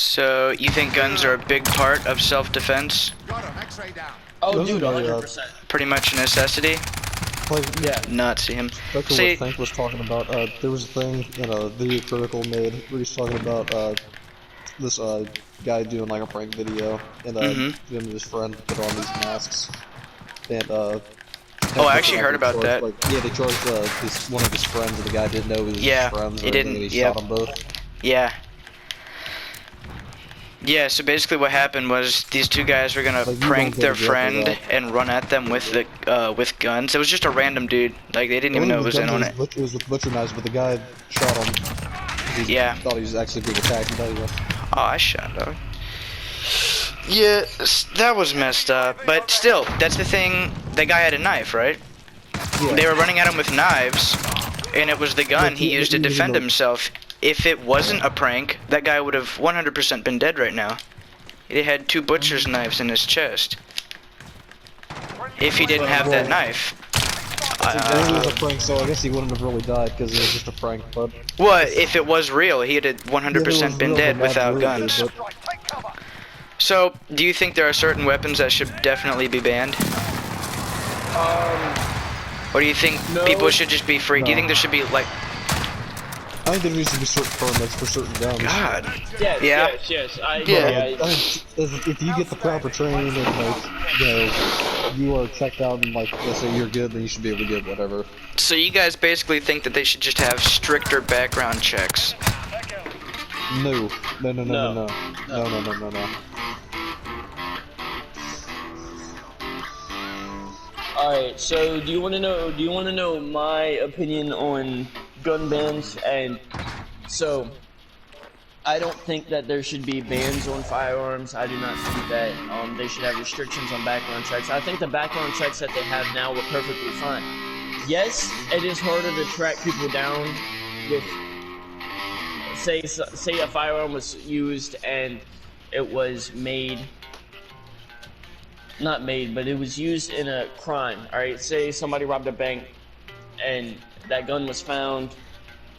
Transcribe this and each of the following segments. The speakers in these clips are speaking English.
So you think guns are a big part of self-defense? Oh, Those dude, are the, 100%. Pretty much a necessity? Like, Yeah. Not see him. back to See, what Frank was talking about, there was a thing that Video Critical made where he's talking about this guy doing like a prank video, and him and his friend put on these masks, and oh, I actually heard about charged, that. Like, yeah, they charged one of his friends, and the guy didn't know it was Yeah, his friends. he Or anything, didn't, and he yep. shot them both. Yeah. Yeah, so basically what happened was these two guys were gonna Like, you prank don't their get a grip of friend that. and run at them with the with guns. It was just a random dude. Like they didn't even know it was in on it. It was with butcher knives, but the guy shot him. He Yeah. thought he was actually being attacked. He thought he was. Oh, I shot dog. Yeah, that was messed up. But still, that's the thing. That guy had a knife, right? Yeah. They were running at him with knives, and it was the gun But he used to even defend though- himself. If it wasn't a prank, that guy would have 100% been dead right now. He had 2 butcher's knives in his chest. If he didn't have that knife. It was a prank, so I guess he wouldn't have really died because it was just a prank. But What if it was real? He'd have 100% been dead without guns. So, do you think there are certain weapons that should definitely be banned? Or do you think No. people should just be free? Do you No. think there should be like, I think there needs to be certain permits for certain guns. God? Yes, Yeah. yes. Yeah. If you get the proper training and like, you are checked out and like, let's say you're good, then you should be able to get whatever. So you guys basically think that they should just have stricter background checks? No. No. No. No. Alright, so do you want to know my opinion on gun bans? And so I don't think that there should be bans on firearms. I do not think that they should have restrictions on background checks. I think the background checks that they have now were perfectly fine. Yes, it is harder to track people down with say a firearm was used and it was not made, but it was used in a crime. All right, say somebody robbed a bank and that gun was found,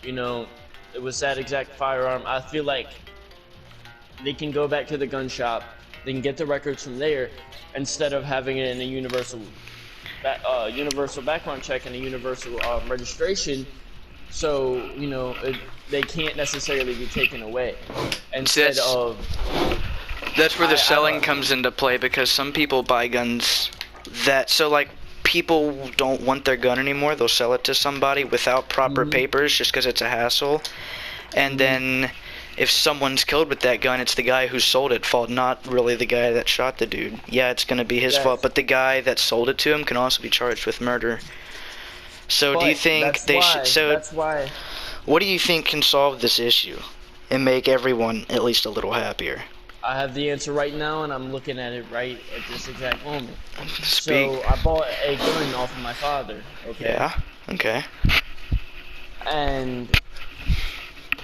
you know, it was that exact firearm. I feel like they can go back to the gun shop, they can get the records from there instead of having it in a universal background check and a universal registration. So, you know, they can't necessarily be taken away instead of. That's where the selling comes into play, because some people buy guns so like people don't want their gun anymore. They'll sell it to somebody without proper papers just because it's a hassle. And then if someone's killed with that gun, it's the guy who sold it fault, not really the guy that shot the dude. Yeah, it's going to be his fault, but the guy that sold it to him can also be charged with murder. So do you think That's why. What do you think can solve this issue and make everyone at least a little happier? I have the answer right now, and I'm looking at it right at this exact moment. Speak. So I bought a gun off of my father. Okay. Yeah. Okay. And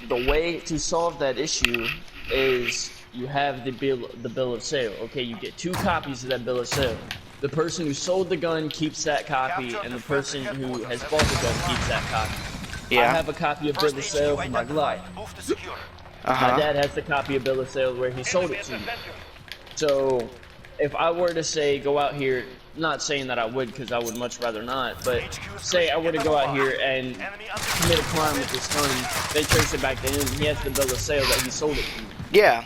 the way to solve that issue is you have the bill of sale. Okay, you get 2 copies of that bill of sale. The person who sold the gun keeps that copy, and the person who has bought the gun keeps that copy. Yeah. I have a copy of bill of sale for my Glock. My dad has the copy of bill of sale where he sold it to me. So, if I were to say go out here, not saying that I would because I would much rather not, but say I were to go out here and commit a crime with this gun, they trace it back to him, he has the bill of sale that he sold it to me. Yeah.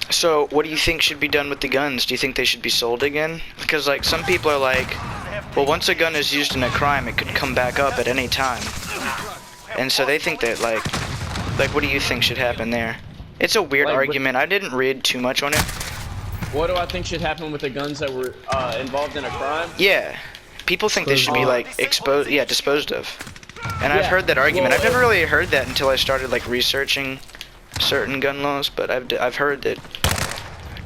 So, what do you think should be done with the guns? Do you think they should be sold again? Because, like, some people are like, well, once a gun is used in a crime, it could come back up at any time. And so they think that, like, what do you think should happen there? It's a weird argument. I didn't read too much on it. What do I think should happen with the guns that were involved in a crime? Yeah. People think they should be, like, disposed of. And I've Yeah, heard that argument. well, I've never really heard that until I started, like, researching certain gun laws, but I've heard that.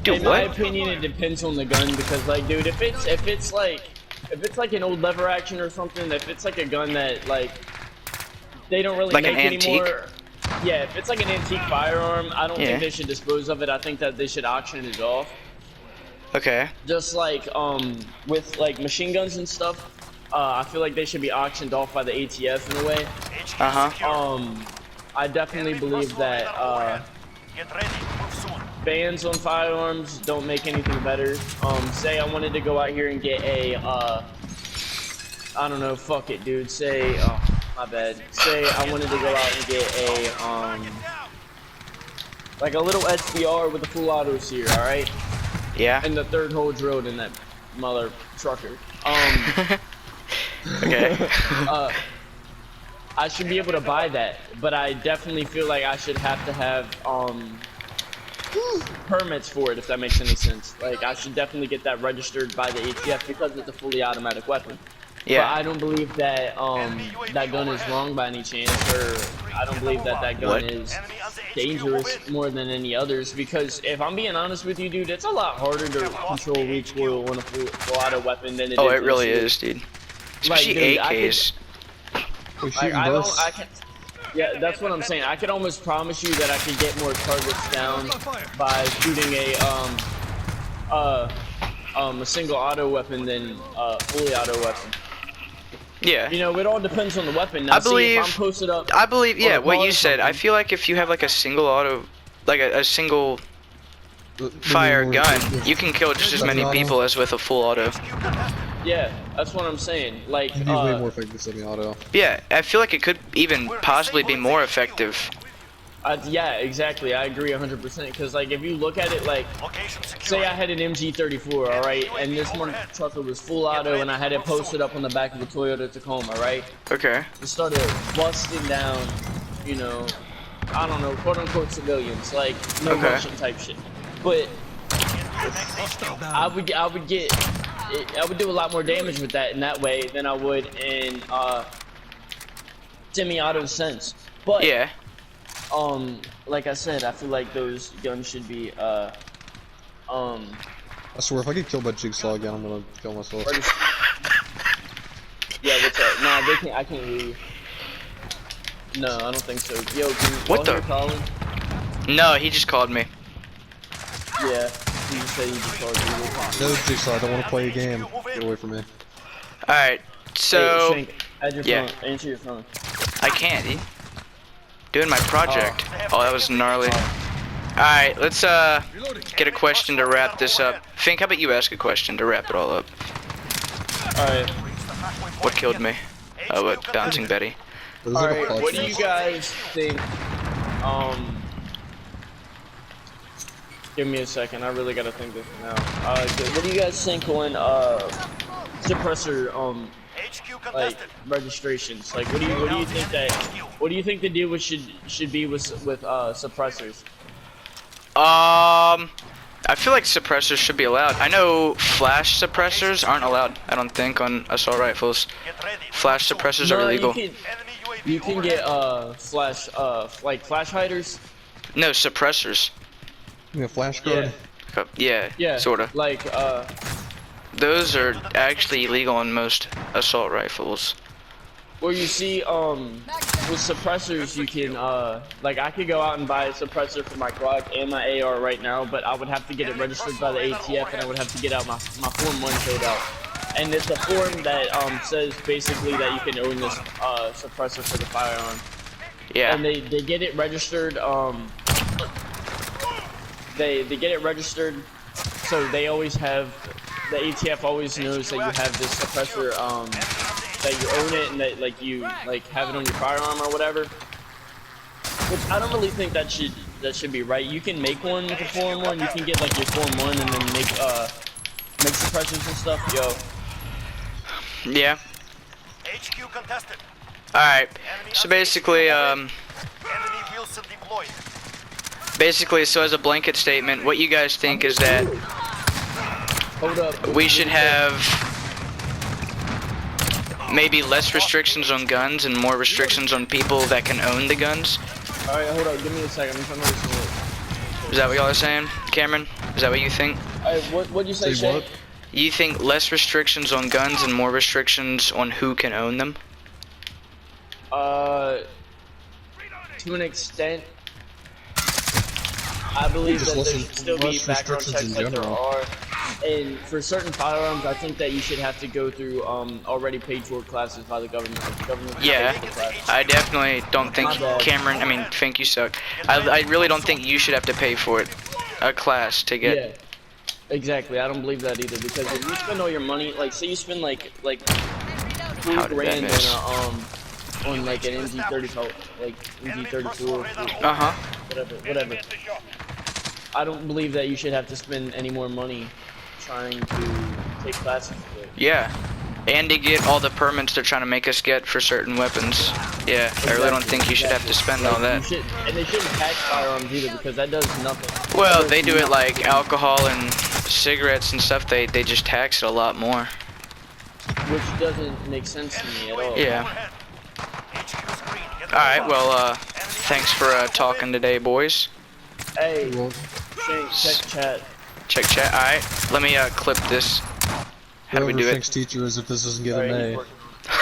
Dude, in my opinion, it depends on the gun, because, like, dude, if it's like an old lever action or something, if it's like a gun that, like, they don't really Like make an antique? anymore. Yeah, if it's like an antique firearm, I don't think they should dispose of it. I think that they should auction it off. Okay. Just like with like machine guns and stuff, I feel like they should be auctioned off by the ATF in a way. Uh-huh. I definitely believe that Bans on firearms don't make anything better. Say I wanted to go out here and get a, I don't know, fuck it, dude. Say, oh, my bad. Say I wanted to go out and get a, like a little SBR with a full auto sear, alright? Yeah. And the third hole drilled in that mother trucker. Okay. I should be able to buy that, but I definitely feel like I should have to have, permits for it, if that makes any sense. Like, I should definitely get that registered by the ATF because it's a fully automatic weapon. Yeah. But I don't believe that that gun is wrong by any chance, or I don't believe that that gun is dangerous more than any others. Because if I'm being honest with you, dude, it's a lot harder to control recoil on a full auto weapon than it is. Oh, it really is, dude. Especially dude, AKs. I can. Yeah, that's what I'm saying. I could almost promise you that I could get more targets down by shooting a single auto weapon than a fully auto weapon. Yeah. You know, it all depends on the weapon. Now, see, if I'm posted up. I believe, yeah, what you or said. I feel like if you have like a single auto, like a single fire gun, you can kill just as many people as with a full auto. Yeah, that's what I'm saying. Like, It'd be way more effective than semi-auto. Yeah, I feel like it could even possibly be more effective. Yeah, exactly. I agree 100%. Because, like, if you look at it, like, say I had an MG34, alright, and this one trucker was full auto, and I had it posted up on the back of a Toyota Tacoma, right? Okay. It started busting down, you know, I don't know, quote-unquote civilians, like, no Russian type shit. But I would do a lot more damage with that in that way than I would in semi-auto sense. But yeah. Like I said, I feel like those guns should be I swear, if I get killed by Jigsaw again, I'm gonna kill myself. Yeah, what's up? Nah, they can't. I can't hear you. No, I don't think so. Yo, can you what the? Colin? No, he just called me. Yeah, he said he just called you. No, Jigsaw, I don't want to play a game. Get away from me. Alright, so... Hey, Shank, add your phone. Answer your phone. I can't, dude. Doing my project. Oh, that was gnarly. Alright, let's get a question to wrap this up. Fink, how about you ask a question to wrap it all up? Alright. What killed me? Oh, what? Bouncing Betty. Alright, what do you guys think, give me a second, I really gotta think this now. What do you guys think on, suppressor, like, registrations? Like, what do you think the deal should be with suppressors? I feel like suppressors should be allowed. I know flash suppressors aren't allowed, I don't think, on assault rifles. Flash suppressors are illegal. You can get, flash hiders? No, suppressors. You a flash guard? Yeah, sorta. Like, those are actually illegal on most assault rifles. Well, you see, with suppressors, you can, like, I could go out and buy a suppressor for my Glock and my AR right now, but I would have to get it registered by the ATF, and I would have to get out my Form 1 filled out. And it's a form that, says basically that you can own this, suppressor for the firearm. Yeah. And they get it registered, they get it registered, so they always have, the ATF always knows that you have this suppressor, that you own it and that like you have it on your firearm or whatever. Which I don't really think that should be right. You can make one with a Form 1. You can get like your Form 1 and then make suppressors and stuff. Yo. Yeah. HQ contested. All right. So basically, so as a blanket statement, what you guys think is that we should have maybe less restrictions on guns and more restrictions on people that can own the guns. Alright, hold on, give me a second. I'm trying to listen. Is that what y'all are saying, Cameron? Is that what you think? What'd you say, Shay? You think less restrictions on guns and more restrictions on who can own them? To an extent, I believe that there should still be background checks like there are. And for certain firearms, I think that you should have to go through already paid for classes by the government. The government Yeah, pays for classes. I definitely don't think My bad. Cameron. I mean, Fink, you suck. I really don't think you should have to pay for it, a class to get. Yeah, exactly. I don't believe that either because if you spend all your money, like say you spend like $3 How did that grand miss? on like an MG30, like MG34, Uh huh. whatever. I don't believe that you should have to spend any more money trying to take classes for it. Yeah, and to get all the permits they're trying to make us get for certain weapons. Yeah, I really don't think you should have to spend all that. And they shouldn't tax firearms either because that does nothing. Well, they do it like alcohol and cigarettes and stuff. They just tax it a lot more. Which doesn't make sense to me at all. Yeah. All right. Well, thanks for talking today, boys. Hey, Well, check chat. Check chat. All right. Let me clip this. How do we whoever do it? thinks teacher is if this doesn't get Sorry, an he's A. working.